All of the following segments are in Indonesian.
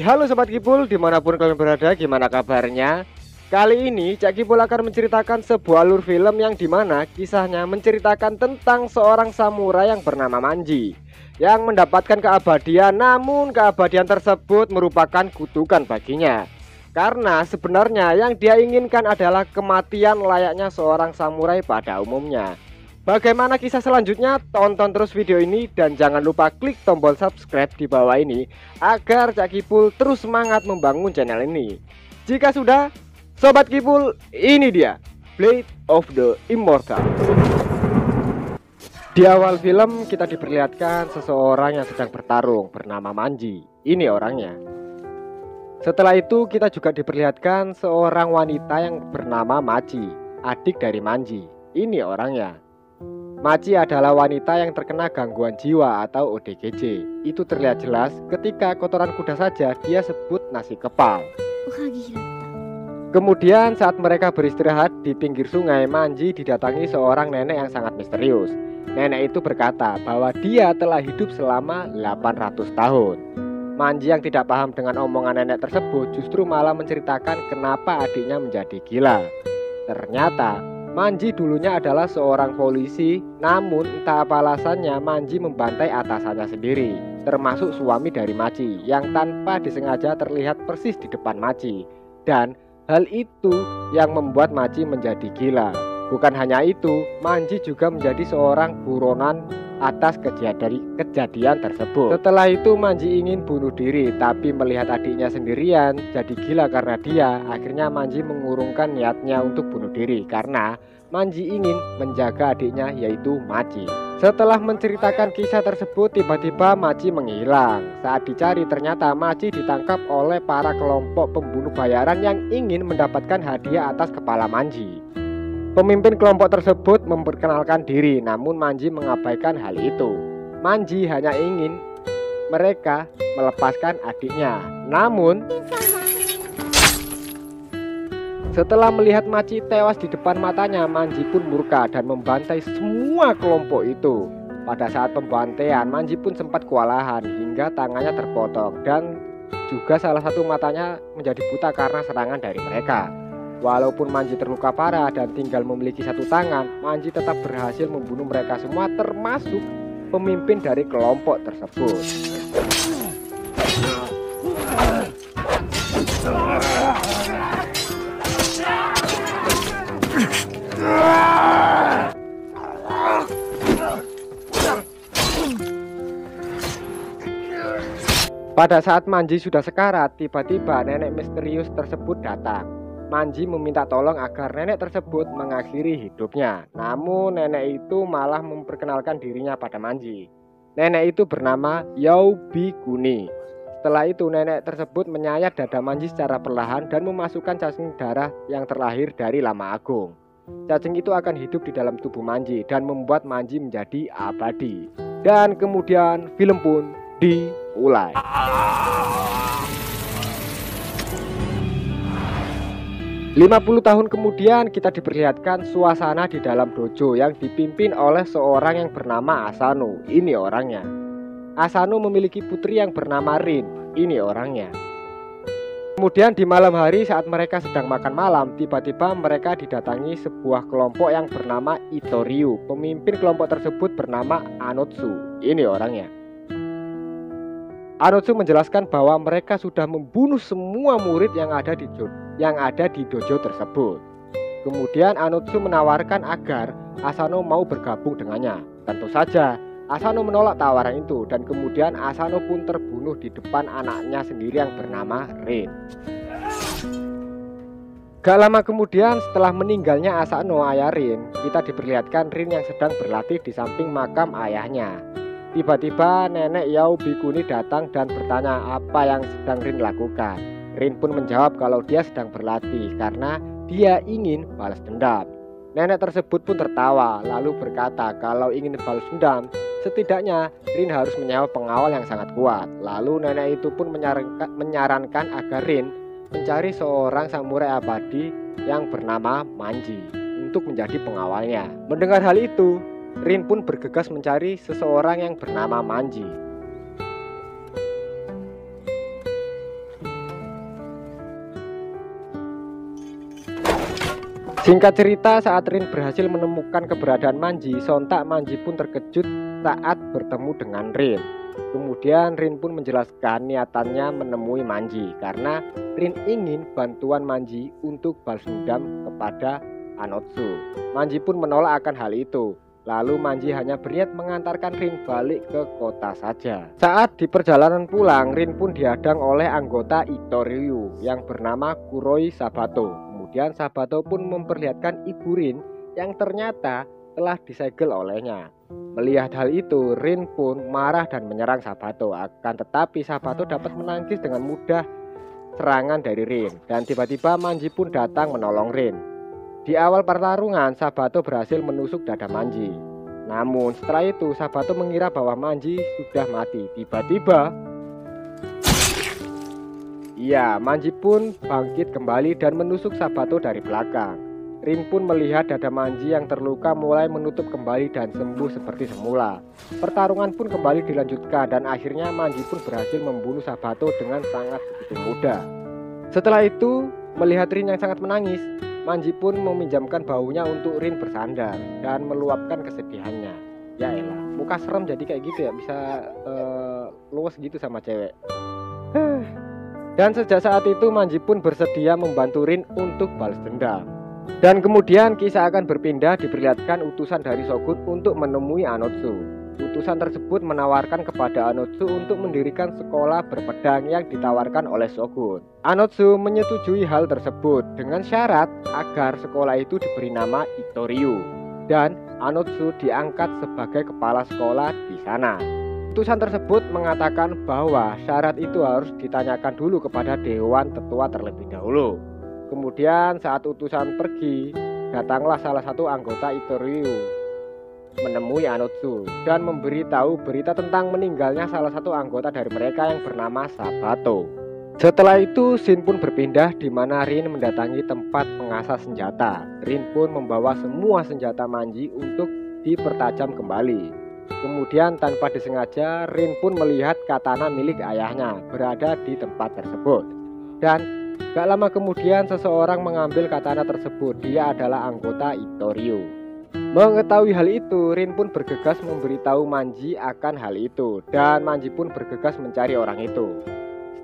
Halo Sobat Kipul, dimanapun kalian berada, gimana kabarnya? Kali ini Cak Kipul akan menceritakan sebuah alur film yang dimana kisahnya menceritakan tentang seorang samurai yang bernama Manji yang mendapatkan keabadian, namun keabadian tersebut merupakan kutukan baginya. Karena sebenarnya yang dia inginkan adalah kematian layaknya seorang samurai pada umumnya. Bagaimana kisah selanjutnya? Tonton terus video ini dan jangan lupa klik tombol subscribe di bawah ini agar Cak Kipul terus semangat membangun channel ini. Jika sudah, Sobat Kipul, ini dia Blade of the Immortal. Di awal film kita diperlihatkan seseorang yang sedang bertarung bernama Manji. Ini orangnya. Setelah itu kita juga diperlihatkan seorang wanita yang bernama Machi, adik dari Manji. Ini orangnya. Machi adalah wanita yang terkena gangguan jiwa atau ODGJ. Itu terlihat jelas ketika kotoran kuda saja dia sebut nasi kepal. Kemudian saat mereka beristirahat di pinggir sungai, Manji didatangi seorang nenek yang sangat misterius. Nenek itu berkata bahwa dia telah hidup selama 800 tahun. Manji yang tidak paham dengan omongan nenek tersebut justru malah menceritakan kenapa adiknya menjadi gila. Ternyata Manji dulunya adalah seorang polisi, namun entah apa alasannya Manji membantai atasannya sendiri, termasuk suami dari Machi yang tanpa disengaja terlihat persis di depan Machi. Dan hal itu yang membuat Machi menjadi gila. Bukan hanya itu, Manji juga menjadi seorang buronan atas kejadian tersebut. Setelah itu Manji ingin bunuh diri, tapi melihat adiknya sendirian jadi gila karena dia. Akhirnya Manji mengurungkan niatnya untuk bunuh diri karena Manji ingin menjaga adiknya yaitu Machi. Setelah menceritakan kisah tersebut, tiba-tiba Machi menghilang. Saat dicari ternyata Machi ditangkap oleh para kelompok pembunuh bayaran yang ingin mendapatkan hadiah atas kepala Manji. Pemimpin kelompok tersebut memperkenalkan diri, namun Manji mengabaikan hal itu. Manji hanya ingin mereka melepaskan adiknya. Namun setelah melihat Machi tewas di depan matanya, Manji pun murka dan membantai semua kelompok itu. Pada saat pembantaian, Manji pun sempat kewalahan hingga tangannya terpotong dan juga salah satu matanya menjadi buta karena serangan dari mereka. Walaupun Manji terluka parah dan tinggal memiliki satu tangan, Manji tetap berhasil membunuh mereka semua termasuk pemimpin dari kelompok tersebut. Pada saat Manji sudah sekarat, tiba-tiba nenek misterius tersebut datang. Manji meminta tolong agar nenek tersebut mengakhiri hidupnya. Namun nenek itu malah memperkenalkan dirinya pada Manji. Nenek itu bernama Yao Bikuni. Setelah itu nenek tersebut menyayat dada Manji secara perlahan dan memasukkan cacing darah yang terlahir dari Lama Agung. Cacing itu akan hidup di dalam tubuh Manji dan membuat Manji menjadi abadi. Dan kemudian film pun dimulai. 50 tahun kemudian kita diperlihatkan suasana di dalam dojo yang dipimpin oleh seorang yang bernama Asano. Ini orangnya. Asano memiliki putri yang bernama Rin. Ini orangnya. Kemudian di malam hari saat mereka sedang makan malam, tiba-tiba mereka didatangi sebuah kelompok yang bernama Itoryu. Pemimpin kelompok tersebut bernama Anotsu. Ini orangnya. Anotsu menjelaskan bahwa mereka sudah membunuh semua murid yang ada di dojo tersebut. Kemudian Anotsu menawarkan agar Asano mau bergabung dengannya. Tentu saja Asano menolak tawaran itu dan kemudian Asano pun terbunuh di depan anaknya sendiri yang bernama Rin. Gak lama kemudian setelah meninggalnya Asano ayah Rin, kita diperlihatkan Rin yang sedang berlatih di samping makam ayahnya. Tiba-tiba nenek Yao Bikuni datang dan bertanya apa yang sedang Rin lakukan. Rin pun menjawab kalau dia sedang berlatih karena dia ingin balas dendam. Nenek tersebut pun tertawa lalu berkata kalau ingin balas dendam, setidaknya Rin harus menyewa pengawal yang sangat kuat. Lalu nenek itu pun menyarankan agar Rin mencari seorang samurai abadi yang bernama Manji untuk menjadi pengawalnya. Mendengar hal itu, Rin pun bergegas mencari seseorang yang bernama Manji. Singkat cerita, saat Rin berhasil menemukan keberadaan Manji, sontak Manji pun terkejut saat bertemu dengan Rin. Kemudian Rin pun menjelaskan niatannya menemui Manji karena Rin ingin bantuan Manji untuk balas dendam kepada Anotsu. Manji pun menolak akan hal itu. Lalu Manji hanya berniat mengantarkan Rin balik ke kota saja. Saat di perjalanan pulang, Rin pun dihadang oleh anggota Itoryu yang bernama Kuroi Sabato. Kemudian Sabato pun memperlihatkan ibu Rin yang ternyata telah disegel olehnya. Melihat hal itu, Rin pun marah dan menyerang Sabato. Akan tetapi Sabato dapat menangkis dengan mudah serangan dari Rin. Dan tiba-tiba Manji pun datang menolong Rin. Di awal pertarungan, Sabato berhasil menusuk dada Manji. Namun setelah itu Sabato mengira bahwa Manji sudah mati. Tiba-tiba Manji pun bangkit kembali dan menusuk Sabato dari belakang. Rin pun melihat dada Manji yang terluka mulai menutup kembali dan sembuh seperti semula. Pertarungan pun kembali dilanjutkan dan akhirnya Manji pun berhasil membunuh Sabato dengan sangat begitu mudah. Setelah itu, melihat Rin yang sangat menangis, Manji pun meminjamkan baunya untuk Rin bersandar dan meluapkan kesedihannya. Ya elah, muka serem jadi kayak gitu ya, bisa luas gitu sama cewek. Dan sejak saat itu Manji pun bersedia membantu Rin untuk balas dendam. Dan kemudian kisah akan berpindah, diperlihatkan utusan dari Shogun untuk menemui Anotsu. Utusan tersebut menawarkan kepada Anotsu untuk mendirikan sekolah berpedang yang ditawarkan oleh Shogun. Anotsu menyetujui hal tersebut dengan syarat agar sekolah itu diberi nama Itoryu dan Anotsu diangkat sebagai kepala sekolah di sana. Utusan tersebut mengatakan bahwa syarat itu harus ditanyakan dulu kepada Dewan Tetua terlebih dahulu. Kemudian saat utusan pergi, datanglah salah satu anggota Itoryu menemui Anotsu dan memberitahu berita tentang meninggalnya salah satu anggota dari mereka yang bernama Sabato. Setelah itu scene pun berpindah di mana Rin mendatangi tempat mengasah senjata. Rin pun membawa semua senjata Manji untuk dipertajam kembali. Kemudian tanpa disengaja Rin pun melihat katana milik ayahnya berada di tempat tersebut. Dan gak lama kemudian seseorang mengambil katana tersebut. Dia adalah anggota Itoryu. Mengetahui hal itu, Rin pun bergegas memberitahu Manji akan hal itu. Dan Manji pun bergegas mencari orang itu.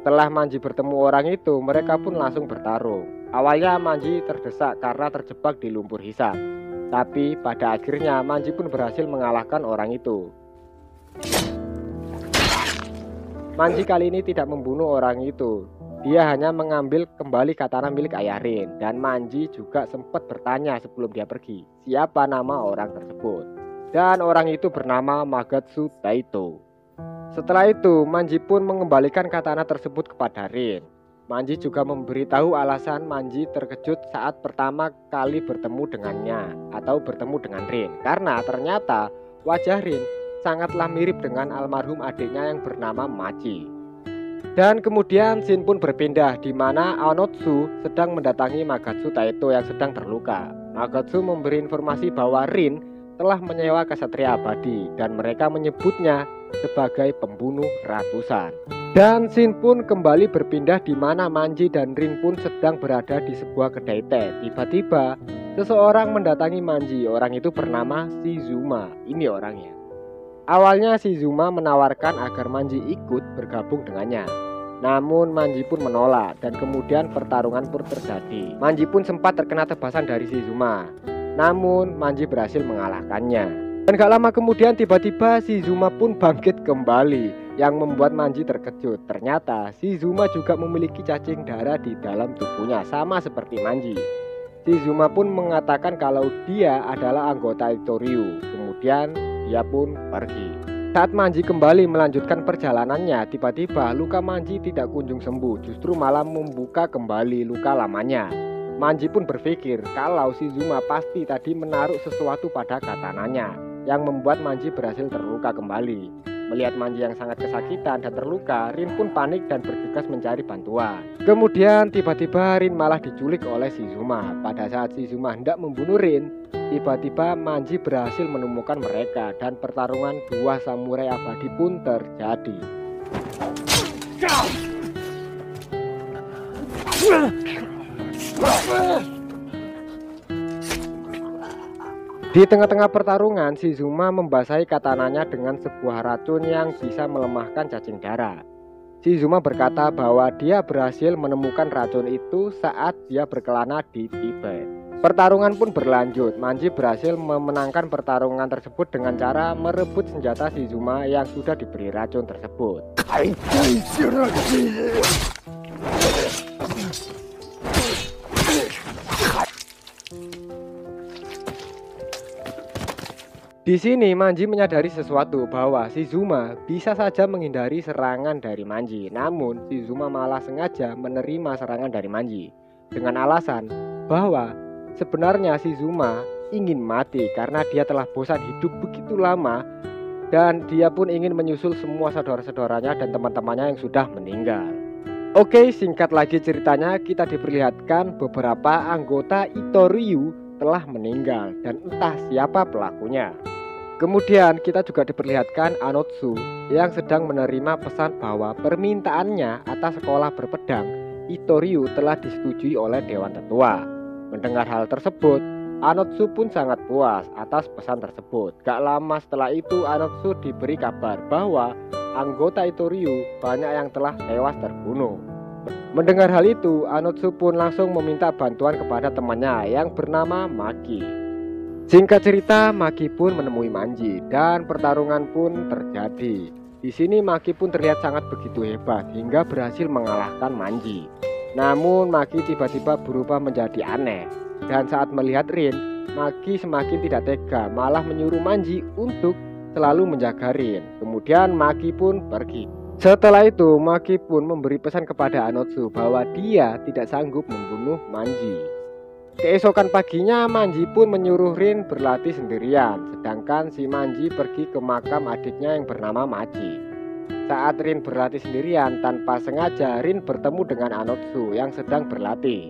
Setelah Manji bertemu orang itu, mereka pun langsung bertarung. Awalnya Manji terdesak karena terjebak di lumpur hisap. Tapi pada akhirnya Manji pun berhasil mengalahkan orang itu. Manji kali ini tidak membunuh orang itu. Dia hanya mengambil kembali katana milik ayah Rin. Dan Manji juga sempat bertanya sebelum dia pergi, siapa nama orang tersebut. Dan orang itu bernama Magatsu Taito. Setelah itu Manji pun mengembalikan katana tersebut kepada Rin. Manji juga memberitahu alasan Manji terkejut saat pertama kali bertemu dengannya atau bertemu dengan Rin, karena ternyata wajah Rin sangatlah mirip dengan almarhum adiknya yang bernama Machi. Dan kemudian scene pun berpindah di mana Anotsu sedang mendatangi Magatsu Taito yang sedang terluka. Magatsu memberi informasi bahwa Rin telah menyewa kesatria abadi dan mereka menyebutnya sebagai pembunuh ratusan. Dan scene pun kembali berpindah di mana Manji dan Rin pun sedang berada di sebuah kedai teh. Tiba-tiba seseorang mendatangi Manji. Orang itu bernama Shizuma. Ini orangnya. Awalnya Shizuma menawarkan agar Manji ikut bergabung dengannya. Namun Manji pun menolak dan kemudian pertarungan pun terjadi. Manji pun sempat terkena tebasan dari Shizuma. Namun Manji berhasil mengalahkannya. Dan gak lama kemudian tiba-tiba Shizuma pun bangkit kembali, yang membuat Manji terkejut. Ternyata Shizuma juga memiliki cacing darah di dalam tubuhnya, sama seperti Manji. Shizuma pun mengatakan kalau dia adalah anggota Itoryu. Kemudian dia pun pergi. Saat Manji kembali melanjutkan perjalanannya, tiba-tiba luka Manji tidak kunjung sembuh, justru malah membuka kembali luka lamanya. Manji pun berpikir kalau Shizuma pasti tadi menaruh sesuatu pada katananya, yang membuat Manji berhasil terluka kembali. Melihat Manji yang sangat kesakitan dan terluka, Rin pun panik dan bergegas mencari bantuan. Kemudian tiba-tiba Rin malah diculik oleh Shizuma. Pada saat Shizuma hendak membunuh Rin, tiba-tiba Manji berhasil menemukan mereka dan pertarungan dua samurai abadi pun terjadi. Di tengah-tengah pertarungan, Shizuma membasahi katananya dengan sebuah racun yang bisa melemahkan cacing darah. Shizuma berkata bahwa dia berhasil menemukan racun itu saat dia berkelana di Tibet. Pertarungan pun berlanjut. Manji berhasil memenangkan pertarungan tersebut dengan cara merebut senjata Shizuma yang sudah diberi racun tersebut. Di sini Manji menyadari sesuatu bahwa Shizuma bisa saja menghindari serangan dari Manji. Namun Shizuma malah sengaja menerima serangan dari Manji dengan alasan bahwa sebenarnya Shizuma ingin mati karena dia telah bosan hidup begitu lama dan dia pun ingin menyusul semua saudara-saudaranya dan teman-temannya yang sudah meninggal. Oke, singkat lagi ceritanya, kita diperlihatkan beberapa anggota Itoryu telah meninggal dan entah siapa pelakunya. Kemudian kita juga diperlihatkan Anotsu yang sedang menerima pesan bahwa permintaannya atas sekolah berpedang Itoryu telah disetujui oleh Dewan Tetua. Mendengar hal tersebut, Anotsu pun sangat puas atas pesan tersebut. Gak lama setelah itu Anotsu diberi kabar bahwa anggota Itoryu banyak yang telah tewas terbunuh. Mendengar hal itu, Anotsu pun langsung meminta bantuan kepada temannya yang bernama Maki. Singkat cerita, Maki pun menemui Manji dan pertarungan pun terjadi. Di sini Maki pun terlihat sangat begitu hebat hingga berhasil mengalahkan Manji. Namun Maki tiba-tiba berubah menjadi aneh dan saat melihat Rin, Maki semakin tidak tega, malah menyuruh Manji untuk selalu menjaga Rin. Kemudian Maki pun pergi. Setelah itu Maki pun memberi pesan kepada Anotsu bahwa dia tidak sanggup membunuh Manji. Keesokan paginya Manji pun menyuruh Rin berlatih sendirian, sedangkan si Manji pergi ke makam adiknya yang bernama Machi. Saat Rin berlatih sendirian, tanpa sengaja Rin bertemu dengan Anotsu yang sedang berlatih.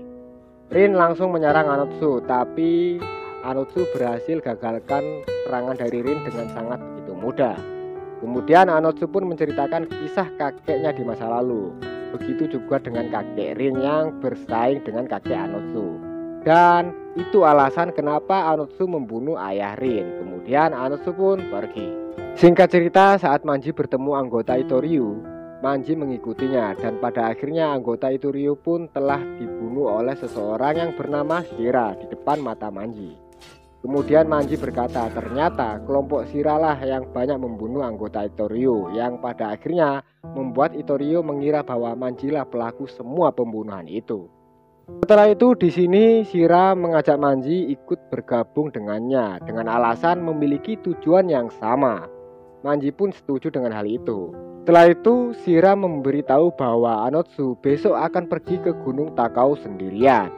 Rin langsung menyerang Anotsu, tapi Anotsu berhasil gagalkan serangan dari Rin dengan sangat begitu mudah. Kemudian Anotsu pun menceritakan kisah kakeknya di masa lalu. Begitu juga dengan kakek Rin yang bersaing dengan kakek Anotsu. Dan itu alasan kenapa Anotsu membunuh ayah Rin. Kemudian Anotsu pun pergi. Singkat cerita, saat Manji bertemu anggota Itoryu, Manji mengikutinya dan pada akhirnya anggota Itoryu pun telah dibunuh oleh seseorang yang bernama Shira di depan mata Manji. Kemudian Manji berkata ternyata kelompok Shira lah yang banyak membunuh anggota Itoryu, yang pada akhirnya membuat Itoryu mengira bahwa Manji lah pelaku semua pembunuhan itu. Setelah itu di sini Shira mengajak Manji ikut bergabung dengannya dengan alasan memiliki tujuan yang sama. Manji pun setuju dengan hal itu. Setelah itu Shira memberitahu bahwa Anotsu besok akan pergi ke Gunung Takao sendirian.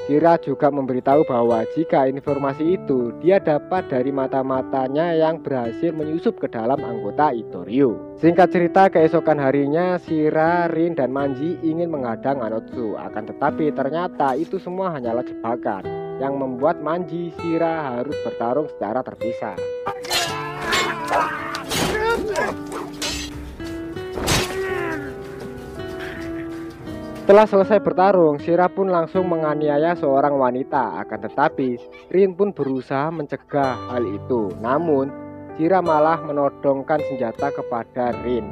Shira juga memberitahu bahwa jika informasi itu dia dapat dari mata-matanya yang berhasil menyusup ke dalam anggota Itoryu. Singkat cerita, keesokan harinya Shira, Rin, dan Manji ingin menghadang Anotsu. Akan tetapi ternyata itu semua hanyalah jebakan yang membuat Manji Shira harus bertarung secara terpisah. Setelah selesai bertarung, Shira pun langsung menganiaya seorang wanita. Akan tetapi Rin pun berusaha mencegah hal itu. Namun Shira malah menodongkan senjata kepada Rin.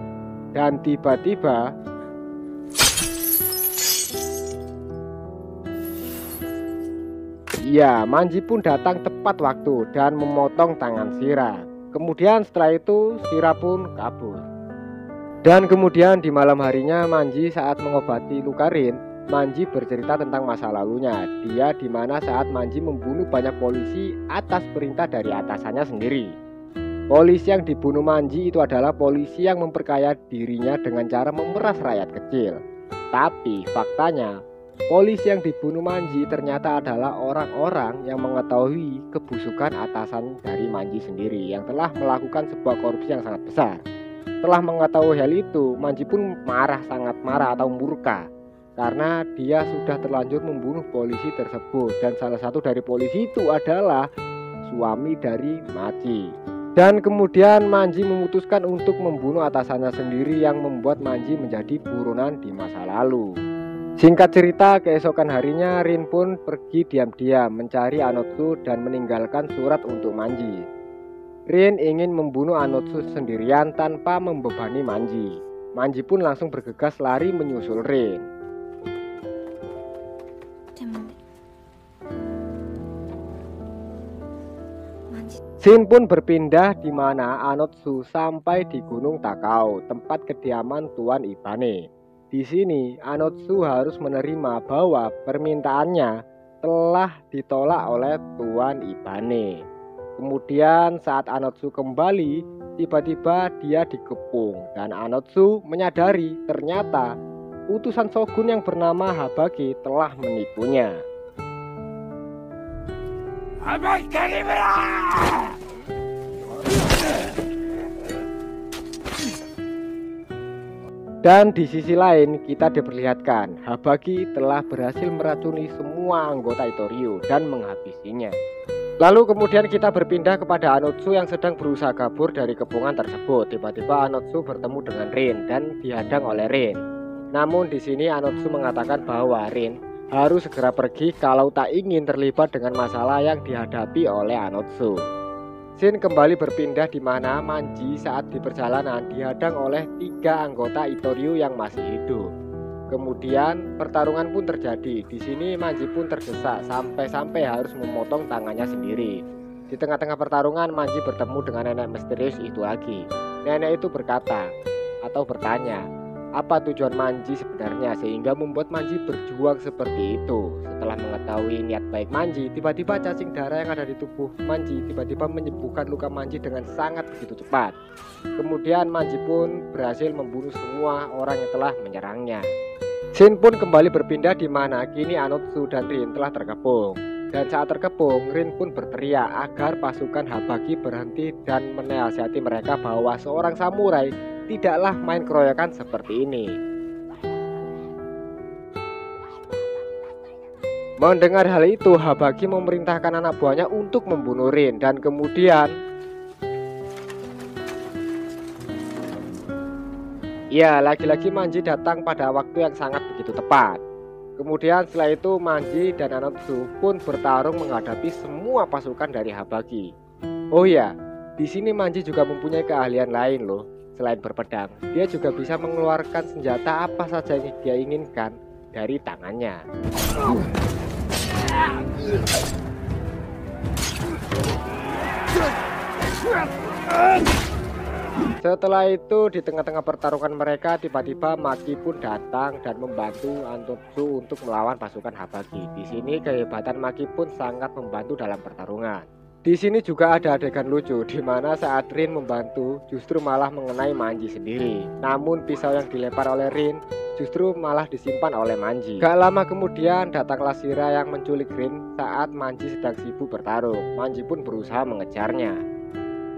Dan tiba-tiba Manji pun datang tepat waktu dan memotong tangan Shira. Kemudian setelah itu Shira pun kabur. Dan kemudian di malam harinya Manji saat mengobati luka Rin, Manji bercerita tentang masa lalunya. Dia di mana saat Manji membunuh banyak polisi atas perintah dari atasannya sendiri. Polisi yang dibunuh Manji itu adalah polisi yang memperkaya dirinya dengan cara memeras rakyat kecil. Tapi faktanya polisi yang dibunuh Manji ternyata adalah orang-orang yang mengetahui kebusukan atasan dari Manji sendiri yang telah melakukan sebuah korupsi yang sangat besar. Setelah mengetahui hal itu, Manji pun sangat marah atau murka karena dia sudah terlanjur membunuh polisi tersebut, dan salah satu dari polisi itu adalah suami dari Machi. Dan kemudian Manji memutuskan untuk membunuh atasannya sendiri yang membuat Manji menjadi buronan di masa lalu. Singkat cerita, keesokan harinya Rin pun pergi diam-diam mencari Anotsu dan meninggalkan surat untuk Manji. Rin ingin membunuh Anotsu sendirian tanpa membebani Manji. Manji pun langsung bergegas lari menyusul Rin. Shin pun berpindah di mana Anotsu sampai di Gunung Takao, tempat kediaman Tuan Ibane. Di sini Anotsu harus menerima bahwa permintaannya telah ditolak oleh Tuan Ibane. Kemudian saat Anotsu kembali, tiba-tiba dia dikepung dan Anotsu menyadari ternyata utusan shogun yang bernama Habaki telah menipunya. Dan di sisi lain kita diperlihatkan Habaki telah berhasil meracuni semua anggota Itoryu dan menghabisinya. Lalu kemudian kita berpindah kepada Anotsu yang sedang berusaha kabur dari kepungan tersebut. Tiba-tiba Anotsu bertemu dengan Rin dan dihadang oleh Rin. Namun di sini Anotsu mengatakan bahwa Rin harus segera pergi kalau tak ingin terlibat dengan masalah yang dihadapi oleh Anotsu. Shin kembali berpindah di mana Manji saat di perjalanan dihadang oleh 3 anggota Itoryu yang masih hidup. Kemudian pertarungan pun terjadi. Di sini Manji pun terdesak sampai-sampai harus memotong tangannya sendiri. Di tengah-tengah pertarungan Manji bertemu dengan nenek misterius itu lagi. Nenek itu berkata atau bertanya, apa tujuan Manji sebenarnya sehingga membuat Manji berjuang seperti itu. Setelah mengetahui niat baik Manji, tiba-tiba cacing darah yang ada di tubuh Manji tiba-tiba menyembuhkan luka Manji dengan sangat begitu cepat. Kemudian Manji pun berhasil membunuh semua orang yang telah menyerangnya. Shin pun kembali berpindah di mana kini Anotsu dan Rin telah terkepung. Dan saat terkepung, Rin pun berteriak agar pasukan Habaki berhenti dan menasihati mereka bahwa seorang samurai tidaklah main keroyokan seperti ini. Mendengar hal itu, Habaki memerintahkan anak buahnya untuk membunuh Rin dan kemudian ya, lagi-lagi Manji datang pada waktu yang sangat begitu tepat. Kemudian setelah itu Manji dan Anotsu pun bertarung menghadapi semua pasukan dari Habaki. Oh ya, di sini Manji juga mempunyai keahlian lain loh. Selain berpedang, dia juga bisa mengeluarkan senjata apa saja yang dia inginkan dari tangannya. Setelah itu di tengah-tengah pertarungan mereka tiba-tiba Maki pun datang dan membantu Anotsu untuk melawan pasukan Habaki. Di sini kehebatan Maki pun sangat membantu dalam pertarungan. Di sini juga ada adegan lucu di mana saat Rin membantu justru malah mengenai Manji sendiri. Namun pisau yang dilempar oleh Rin justru malah disimpan oleh Manji. Gak lama kemudian datanglah Shira yang menculik Rin saat Manji sedang sibuk bertarung. Manji pun berusaha mengejarnya.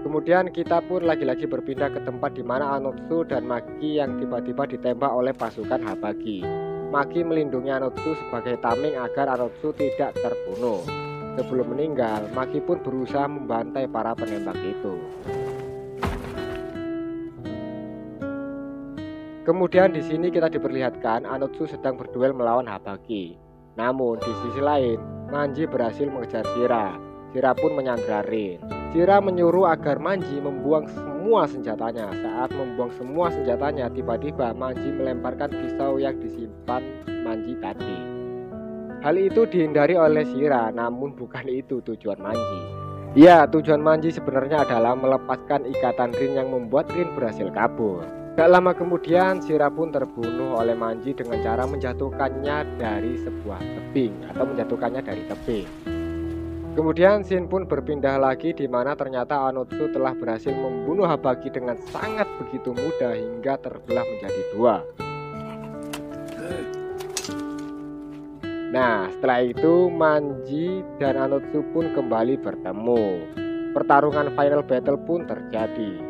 Kemudian kita pun lagi-lagi berpindah ke tempat di mana Anotsu dan Maki yang tiba-tiba ditembak oleh pasukan Habaki. Maki melindungi Anotsu sebagai tameng agar Anotsu tidak terbunuh. Sebelum meninggal, Maki pun berusaha membantai para penembak itu. Kemudian di sini kita diperlihatkan Anotsu sedang berduel melawan Habaki. Namun di sisi lain, Manji berhasil mengejar Shira. Shira pun menyandra Rin. Shira menyuruh agar Manji membuang semua senjatanya. Saat membuang semua senjatanya, tiba-tiba Manji melemparkan pisau yang disimpan Manji tadi. Hal itu dihindari oleh Shira, namun bukan itu tujuan Manji. Ya, tujuan Manji sebenarnya adalah melepaskan ikatan Rin yang membuat Rin berhasil kabur. Gak lama kemudian Shira pun terbunuh oleh Manji dengan cara menjatuhkannya dari sebuah tebing atau menjatuhkannya dari tebing. Kemudian Shin pun berpindah lagi di mana ternyata Anotsu telah berhasil membunuh Habaki dengan sangat begitu mudah hingga terbelah menjadi 2. Nah, setelah itu Manji dan Anotsu pun kembali bertemu. Pertarungan final battle pun terjadi.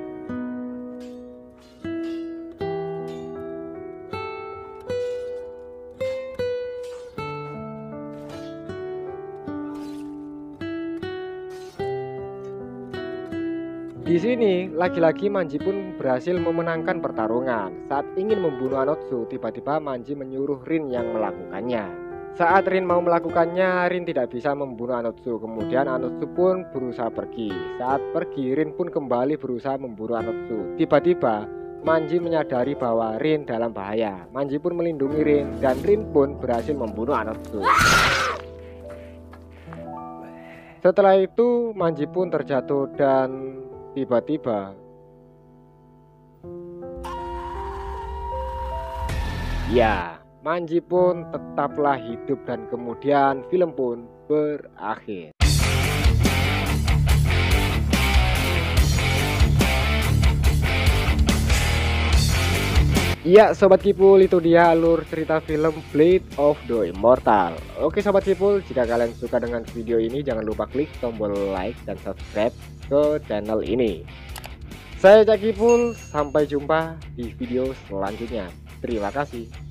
Di sini lagi-lagi Manji pun berhasil memenangkan pertarungan. Saat ingin membunuh Anotsu, tiba-tiba Manji menyuruh Rin yang melakukannya. Saat Rin mau melakukannya, Rin tidak bisa membunuh Anotsu. Kemudian Anotsu pun berusaha pergi. Saat pergi, Rin pun kembali berusaha membunuh Anotsu. Tiba-tiba Manji menyadari bahwa Rin dalam bahaya. Manji pun melindungi Rin dan Rin pun berhasil membunuh Anotsu. Setelah itu Manji pun terjatuh dan tiba-tiba ya, Manji pun tetaplah hidup dan kemudian film pun berakhir. Ya Sobat Kipul, itu dia alur cerita film Blade of the Immortal. Oke Sobat Kipul, jika kalian suka dengan video ini jangan lupa klik tombol like dan subscribe ke channel ini. Saya Cak Kipul, sampai jumpa di video selanjutnya. Terima kasih.